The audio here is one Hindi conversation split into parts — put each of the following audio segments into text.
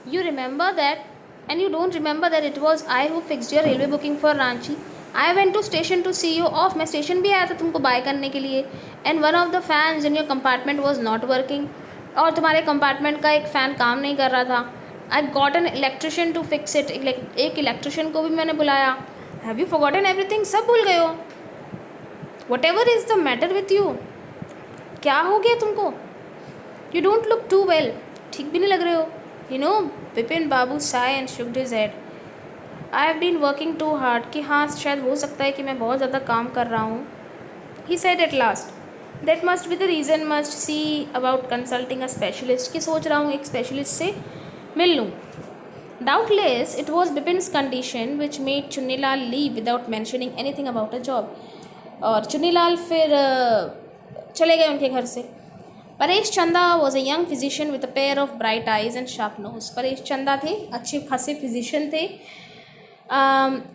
You remember that, and you don't remember that it was I who fixed your railway booking for Ranchi. I went to station to see you off. मैं स्टेशन भी आया था तुमको बाय करने के लिए. And one of the fans in your compartment was not working. और तुम्हारे कंपार्टमेंट का एक फ़ैन काम नहीं कर रहा था. I got an electrician to fix it. एक इलेक्ट्रिशियन को भी मैंने बुलाया. Have you forgotten everything? सब भूल गए हो. Whatever is the matter with you? क्या हो गया तुमको? You don't look too well. ठीक भी नहीं लग रहे हो. You know, Bipin Babu sighed and shook his head. I have been working too hard. कि हाँ शायद हो सकता है कि मैं बहुत ज़्यादा काम कर रहा हूँ. He said at last. That must be the reason. Must see about consulting a specialist. कि सोच रहा हूँ एक specialist से मिल लूँ. Doubtless, it was Bipin's condition which made Chunilal leave without mentioning anything about a job. और चुन्नीलाल फिर चले गए उनके घर से. Paresh Chanda was a young physician with a pair of bright eyes and sharp nose. Paresh Chanda थे, अच्छे खासे फिजिशियन थे.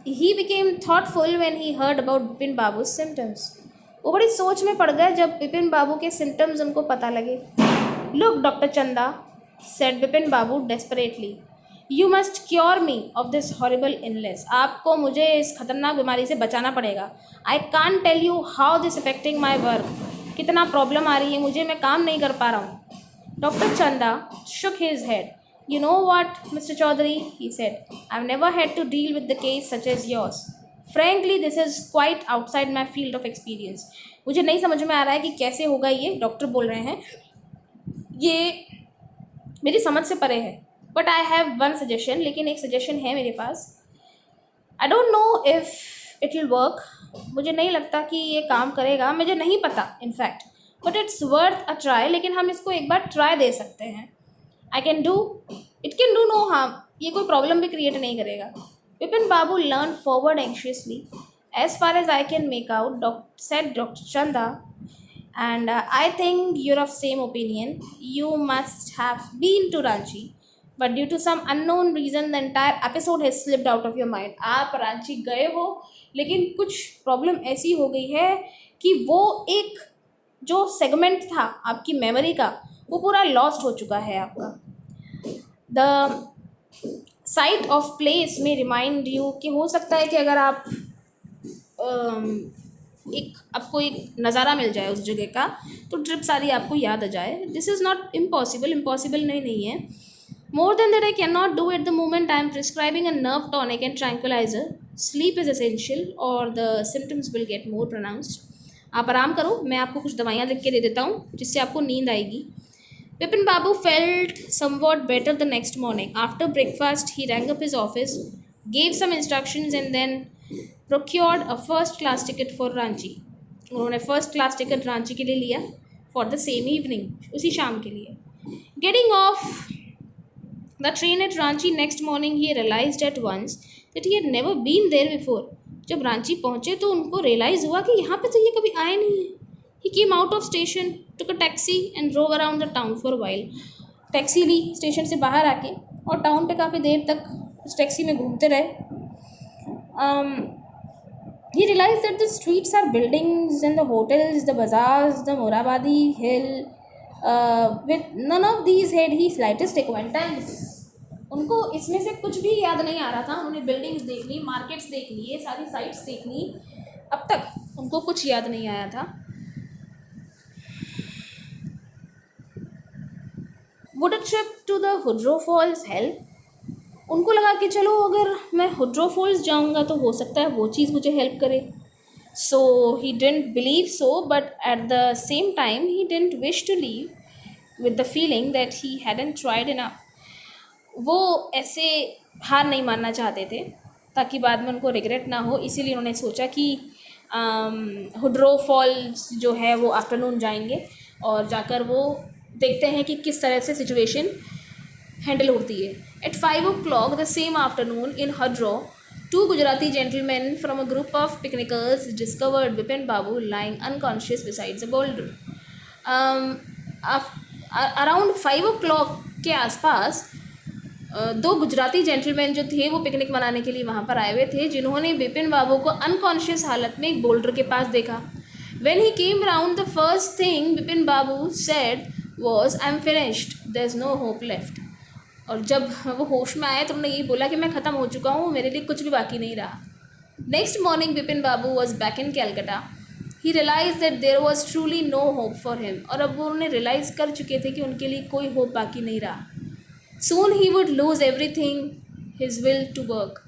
He became thoughtful when he heard about Bipin Babu's symptoms. वो बड़ी सोच में पड़ गए जब बिपिन बाबू के सिम्टम्स उनको पता लगे. Look doctor Chanda, said Bipin Babu desperately, you must cure me of this horrible illness. आपको मुझे इस खतरनाक बीमारी से बचाना पड़ेगा. I can't tell you how this affecting my work. कितना प्रॉब्लम आ रही है मुझे, मैं काम नहीं कर पा रहा हूँ. डॉक्टर चंदा shook his head. You know what, Mr. Chaudhary, he said, I've never had to deal with the case such as yours. Frankly, this is quite outside my field of experience. मुझे नहीं समझ में आ रहा है कि कैसे होगा ये. डॉक्टर बोल रहे हैं ये मेरी समझ से परे है. But I have one suggestion. लेकिन एक सजेशन है मेरे पास. I don't know if it will work. मुझे नहीं लगता कि ये काम करेगा, मुझे नहीं पता in fact. But it's worth a try. लेकिन हम इसको एक बार ट्राई दे सकते हैं. I can do it can do no harm. ये कोई प्रॉब्लम भी क्रिएट नहीं करेगा. Vipin Babu leaned forward anxiously. As far as I can make out, said doctor Chanda, and I think you're of same opinion. You must have been to Ranchi, but due to some unknown reason the entire episode has slipped out of your mind. आप रांची गए हो, लेकिन कुछ प्रॉब्लम ऐसी हो गई है कि वो एक जो सेगमेंट था आपकी मेमोरी का वो पूरा लॉस्ट हो चुका है आपका. द साइट ऑफ प्लेस में रिमाइंड यू कि हो सकता है कि अगर आप आपको एक नज़ारा मिल जाए उस जगह का तो ट्रिप सारी आपको याद आ जाए. This is not impossible. Impossible नहीं है. More than that I can not do at the moment. I am prescribing a nerve tonic and tranquilliser. Sleep is essential or the symptoms will get more pronounced. आप आराम करो, मैं आपको कुछ दवाइयाँ लिख के दे देता हूँ जिससे आपको नींद आएगी. Bipin Babu felt somewhat better the next morning. After breakfast, he rang up his office, gave some instructions, and then procured a first-class ticket for Ranchi. उन्होंने फर्स्ट क्लास टिकट रांची के लिए लिया फॉर द सेम इवनिंग, उसी शाम के लिए. Getting off the train at Ranchi next morning, he realized at once that he had never been there before. जब रांची पहुँचे तो उनको रियलाइज़ हुआ कि यहाँ पे तो ये कभी आए नहीं है. He came out of station, took a taxi and drove around the town for a while. Taxi ली स्टेशन से बाहर आके और टाउन पे काफ़ी देर तक उस टैक्सी में घूमते रहे. He realized that the streets are buildings and the hotels, the bazaars, the Morabadi hill. With none of these had he slightest acquaintance. उनको इसमें से कुछ भी याद नहीं आ रहा था. उन्होंने बिल्डिंग्स देख ली, मार्केट्स देख ली, ये सारी साइट्स देख ली, अब तक उनको कुछ याद नहीं आया था. Would a trip to the Hudro Falls help? उनको लगा कि चलो अगर मैं हुड्रो फॉल्स जाऊँगा तो हो सकता है वो चीज़ मुझे हेल्प करे. So he didn't believe so, but at the same time he didn't wish to leave with the feeling that he hadn't tried enough. वो ऐसे हार नहीं मानना चाहते थे ताकि बाद में उनको रिग्रेट ना हो. इसीलिए उन्होंने सोचा कि हुड्रो फॉल्स जो है वो आफ्टरनून जाएंगे और जाकर वो देखते हैं कि किस तरह से सिचुएशन हैंडल होती है. At 5 o'clock the same afternoon in Hudro, two Gujarati gentlemen from a group of picnickers discovered Bipin Babu lying unconscious beside a boulder. Around 5 o'clock के आसपास दो गुजराती जेंटलमैन जो थे वो पिकनिक मनाने के लिए वहाँ पर आए हुए थे, जिन्होंने बिपिन बाबू को अनकॉन्शियस हालत में एक बोल्डर के पास देखा. When he came round, the first thing Bipin Babu said was, "I'm finished. There's no hope left." और जब वो होश में आए तो उन्होंने यही बोला कि मैं ख़त्म हो चुका हूँ, मेरे लिए कुछ भी बाकी नहीं रहा. Next morning Vipin Babu was back in Calcutta. He realise that there was truly no hope for him. और अब वो उन्हें रियलाइज़ कर चुके थे कि उनके लिए कोई होप बाकी नहीं रहा. Soon he would lose everything his will to work.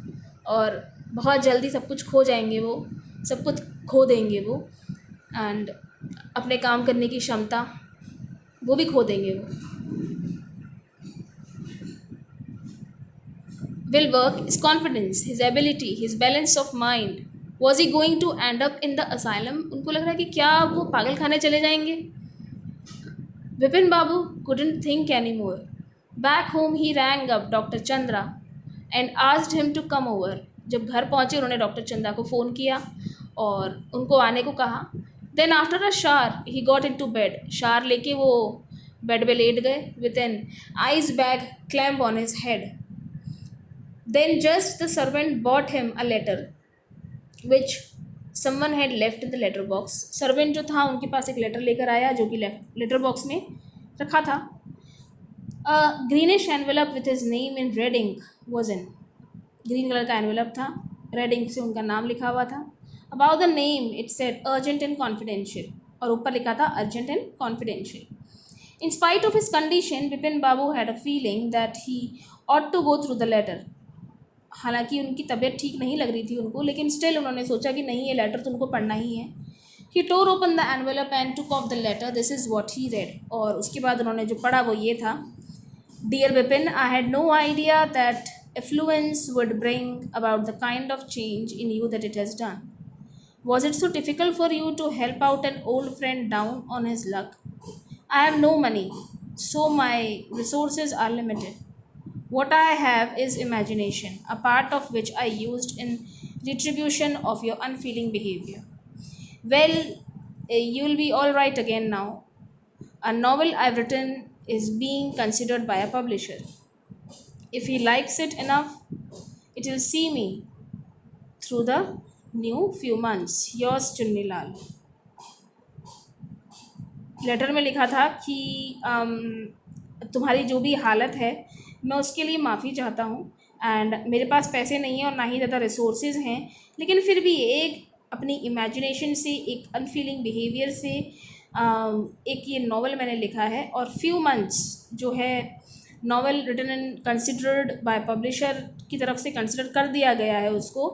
और बहुत जल्दी सब कुछ खो जाएंगे वो, सब कुछ खो देंगे वो. एंड अपने काम करने की क्षमता वो भी खो देंगे वो. Will work, his confidence, his ability, his balance of mind. Was he going to end up in the asylum? उनको लग रहा है कि क्या वो पागल खाने चले जाएंगे. Vipin Babu couldn't think anymore. Back home he rang up Dr. Chandra and asked him to come over. जब घर पहुँचे उन्होंने डॉक्टर चंदा को फ़ोन किया और उनको आने को कहा. Then after a shower he got into bed. शार लेके वो बेड पे लेट गए with an ice bag clamp on his head. Then just the servant brought him a letter which someone had left in the letter box. Servant जो था उनके पास एक लेटर लेकर आया जो कि लेटर बॉक्स में रखा था. A greenish envelope with his name in red ink was in. Green colour का एनवेलप था, रेड इंक से उनका नाम लिखा हुआ था. About the name it said urgent and confidential. और ऊपर लिखा था urgent and confidential. In spite of his condition, Vipin Babu had a feeling that he ought to go through the letter. हालांकि उनकी तबीयत ठीक नहीं लग रही थी उनको, लेकिन स्टिल उन्होंने सोचा कि नहीं, ये लेटर तो उनको पढ़ना ही है. He tore open the envelope and took off the letter. This is what he read. और उसके बाद उन्होंने जो पढ़ा वो ये था. Dear Vipin, I had no idea that affluence would bring about the kind of change in you that it has done. Was it so difficult for you to help out an old friend down on his luck. I have no money, so my resources are limited. What I have is imagination, a part of which I used in retribution of your unfeeling behavior. Well, you'll be all right again now. A novel I've written is being considered by a publisher. If he likes it enough, it will see me through the new few months. Yours, Chunni Lal. Letter में लिखा था कि तुम्हारी जो भी हालत है मैं उसके लिए माफ़ी चाहता हूँ. एंड मेरे पास पैसे नहीं हैं और ना ही ज़्यादा रिसोर्सेज हैं, लेकिन फिर भी एक अपनी इमेजिनेशन से, एक अनफीलिंग बिहेवियर से एक ये नावल मैंने लिखा है. और फ्यू मंथ्स जो है novel written and considered by publisher की तरफ से कंसिडर कर दिया गया है उसको,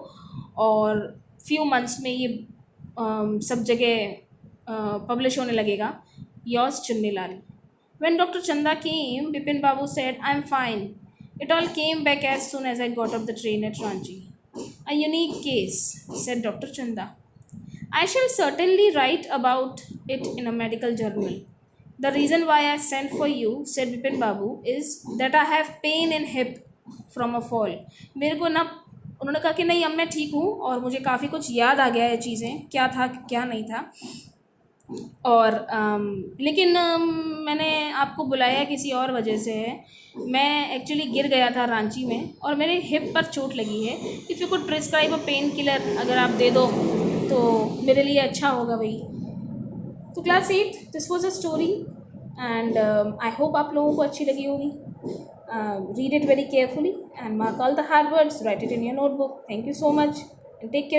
और फ्यू मंथ्स में ये सब जगह पब्लिश होने लगेगा. Yours, Chunni Lal. When Dr. Chanda came, Bipin Babu said, I'm fine. It all came back as soon as I got off the train at Ranchi. A unique case, said Dr. Chanda. I shall certainly write about it in a medical journal. The reason why I sent for you, said Bipin Babu, is that I have pain in hip from a fall. मेरे को ना, उन्होंने कहा कि नहीं अब मैं ठीक हूँ और मुझे काफ़ी कुछ याद आ गया है चीज़ें, क्या था क्या नहीं था. और लेकिन मैंने आपको बुलाया किसी और वजह से है. मैं एक्चुअली गिर गया था रांची में और मेरे हिप पर चोट लगी है. If you could prescribe a pain killer अगर आप दे दो तो मेरे लिए अच्छा होगा भाई. तो class 8 this was a story and I hope आप लोगों को अच्छी लगी होगी. Read it very carefully and mark all the hard words, write it in your notebook. Thank you so much and take care.